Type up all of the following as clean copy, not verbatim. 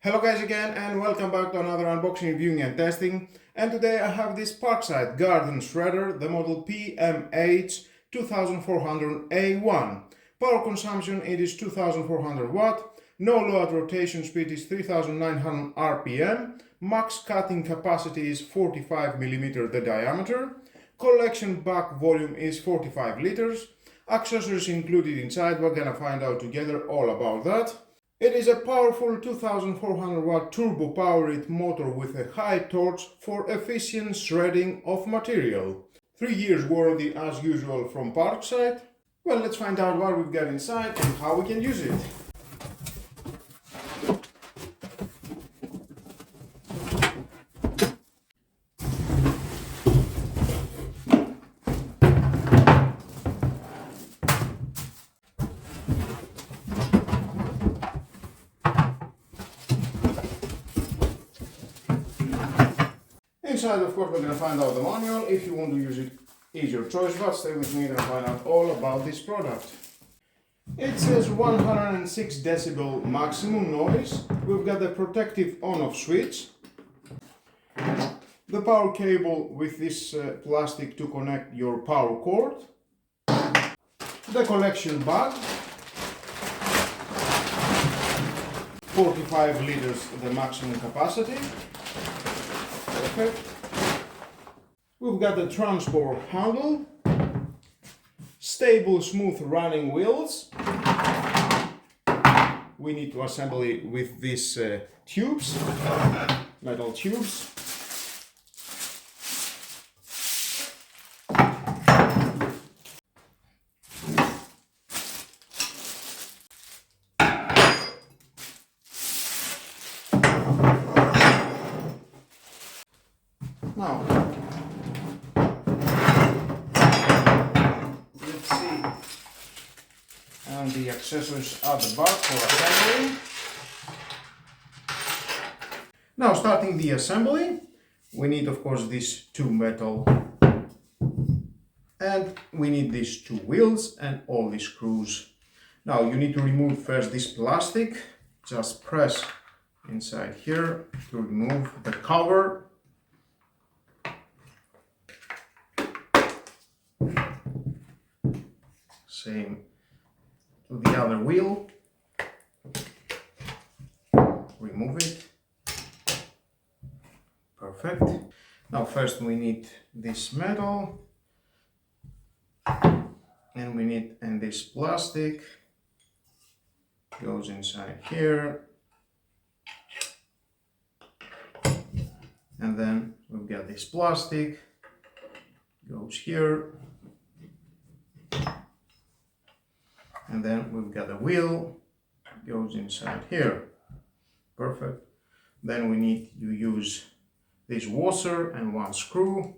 Hello guys again and welcome back to another unboxing, reviewing and testing. And today I have this Parkside garden shredder, the model PMH 2400A1. Power consumption it is 2400 watt, no load rotation speed is 3900 RPM, max cutting capacity is 45 mm the diameter, collection bag volume is 45 liters, accessories included inside, we're gonna find out together all about that. It is a powerful 2400 watt turbo powered motor with a high torque for efficient shredding of material. 3 years warranty as usual from Parkside. Well, let's find out what we've got inside and how we can use it. Inside, of course, we're going to find out the manual. If you want to use it, is your choice, but stay with me and find out all about this product. It says 106 decibel maximum noise. We've got the protective on-off switch, the power cable with this plastic to connect your power cord, the collection bag, 45 liters the maximum capacity. Perfect. We've got the transport handle, stable smooth running wheels. We need to assemble it with these tubes, metal tubes. Now, let's see, and the accessories at the back for assembly. Now, starting the assembly, we need, of course, these two metal, and we need these two wheels and all these screws. Now, you need to remove first this plastic. Just press inside here to remove the cover. Same to the other wheel. Remove it. Perfect. Now first we need this metal, and we need this plastic goes inside here, and then we've got this plastic goes here. And then we've got a wheel, goes inside here. Perfect. Then we need to use this washer and one screw.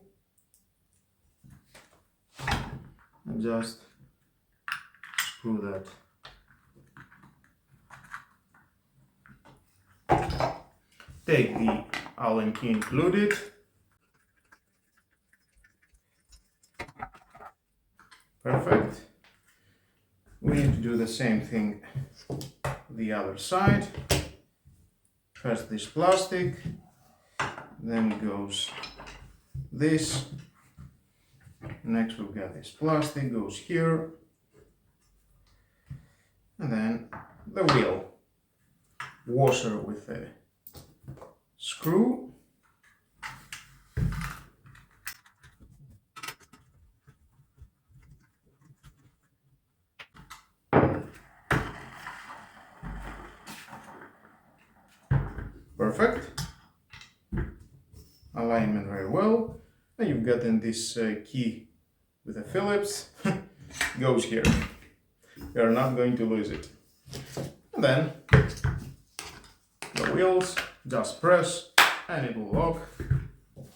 And just screw that. Take the Allen key included. Perfect. We need to do the same thing the other side. Press this plastic, then goes this. Next we've got this plastic goes here, and then the wheel. Washer with a screw. Perfect. Alignment very well. And you've gotten this key with a Phillips. Goes here. You're not going to lose it. And then the wheels, just press and it will lock.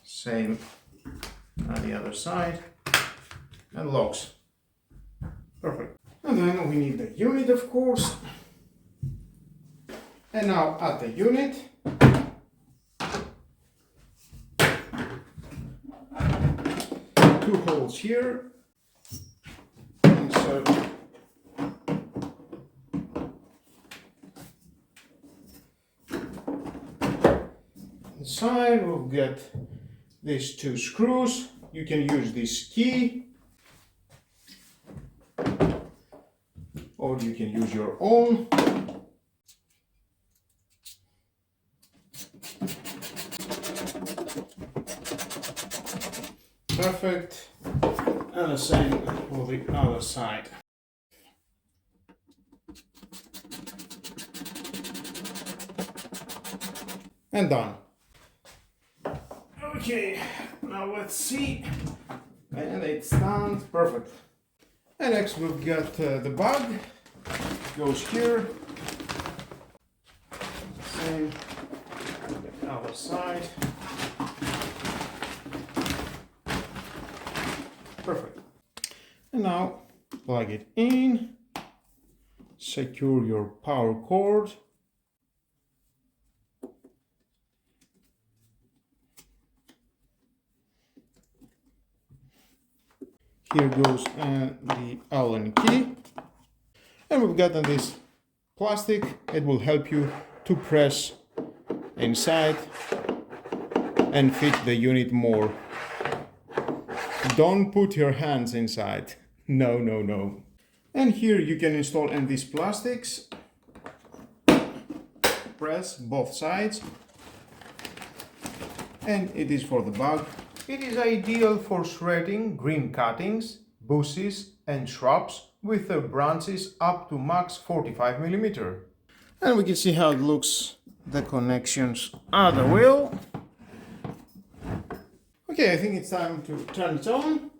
Same on the other side. And locks. Perfect. And then we need the unit, of course. And now at the unit, two holes here, insert side, we'll get these two screws. You can use this key, or you can use your own. Perfect. And the same for the other side. And done. Okay, now let's see. And it stands perfect. And next we've got the bug. Goes here. Same the other side. Perfect. And now plug it in. Secure your power cord. Here goes the Allen key, and we've got this plastic. It will help you to press inside and fit the unit more. Don't put your hands inside. No, no, no. And here you can install in these plastics. Press both sides, and it is for the bug. It is ideal for shredding green cuttings, bushes and shrubs with the branches up to max 45 mm. And we can see how it looks, the connections are the wheel. Okay, I think it's time to turn it on.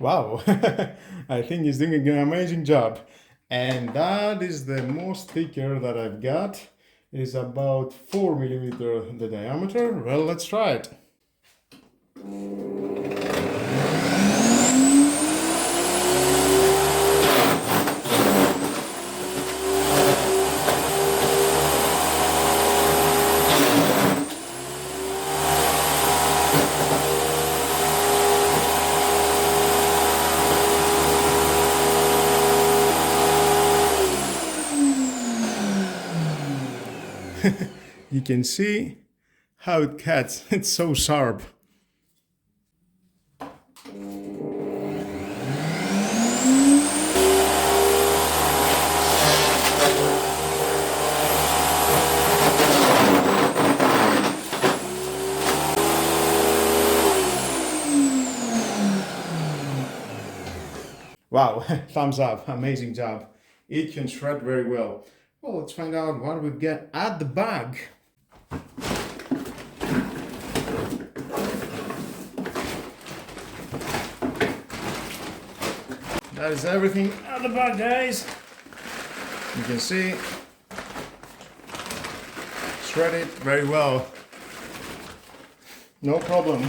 Wow, I think he's doing an amazing job. And that is the most thicker that I've got. It is about 4 mm the diameter. Well, let's try it. You can see how it cuts. It's so sharp. Wow, thumbs up, amazing job. It can shred very well. Well, let's find out what we get at the bag. That is everything at the bag, guys. You can see, shred it very well. No problem.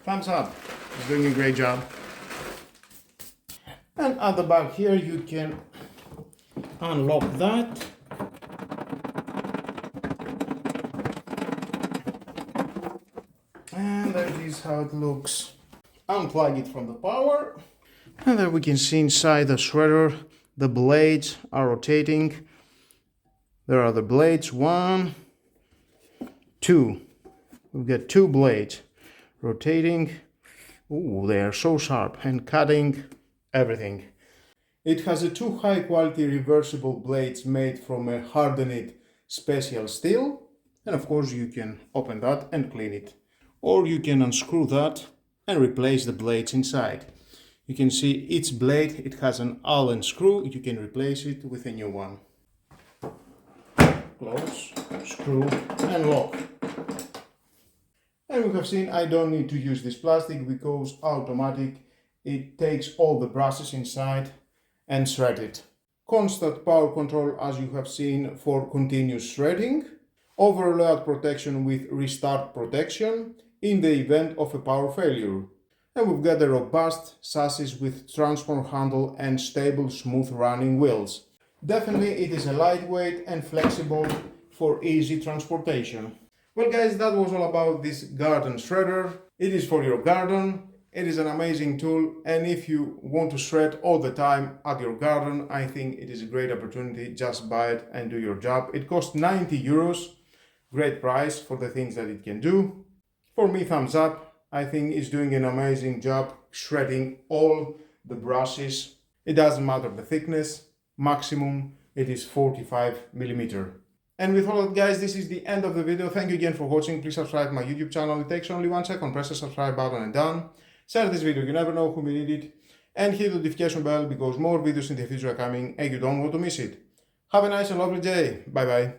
Thumbs up. It's doing a great job. And at the back here you can unlock that. And that is how it looks. Unplug it from the power. And there we can see inside the shredder, the blades are rotating. There are the blades, 1, 2. We've got 2 blades rotating. Ooh, they are so sharp and cutting everything. It has 2 high quality reversible blades made from a hardened special steel. And of course you can open that and clean it. Or you can unscrew that and replace the blades inside. You can see each blade, it has an Allen screw. You can replace it with a new one. Close, screw and lock. And we have seen I don't need to use this plastic because automatic. It takes all the brushes inside and shred it. Constant power control, as you have seen, for continuous shredding. Overload protection with restart protection in the event of a power failure. And we've got a robust chassis with transform handle and stable smooth running wheels. Definitely it is a lightweight and flexible for easy transportation. Well guys, that was all about this garden shredder. It is for your garden. It is an amazing tool, and if you want to shred all the time at your garden, I think it is a great opportunity. Just buy it and do your job. It costs 90 euros. Great price for the things that it can do. For me, thumbs up. I think it's doing an amazing job shredding all the brushes. It doesn't matter the thickness. Maximum it is 45mm. And with all that guys, this is the end of the video. Thank you again for watching. Please subscribe to my YouTube channel. It takes only 1 second. Press the subscribe button and done. Share this video, you never know who will need it. And hit the notification bell because more videos in the future are coming and you don't want to miss it. Have a nice and lovely day. Bye bye.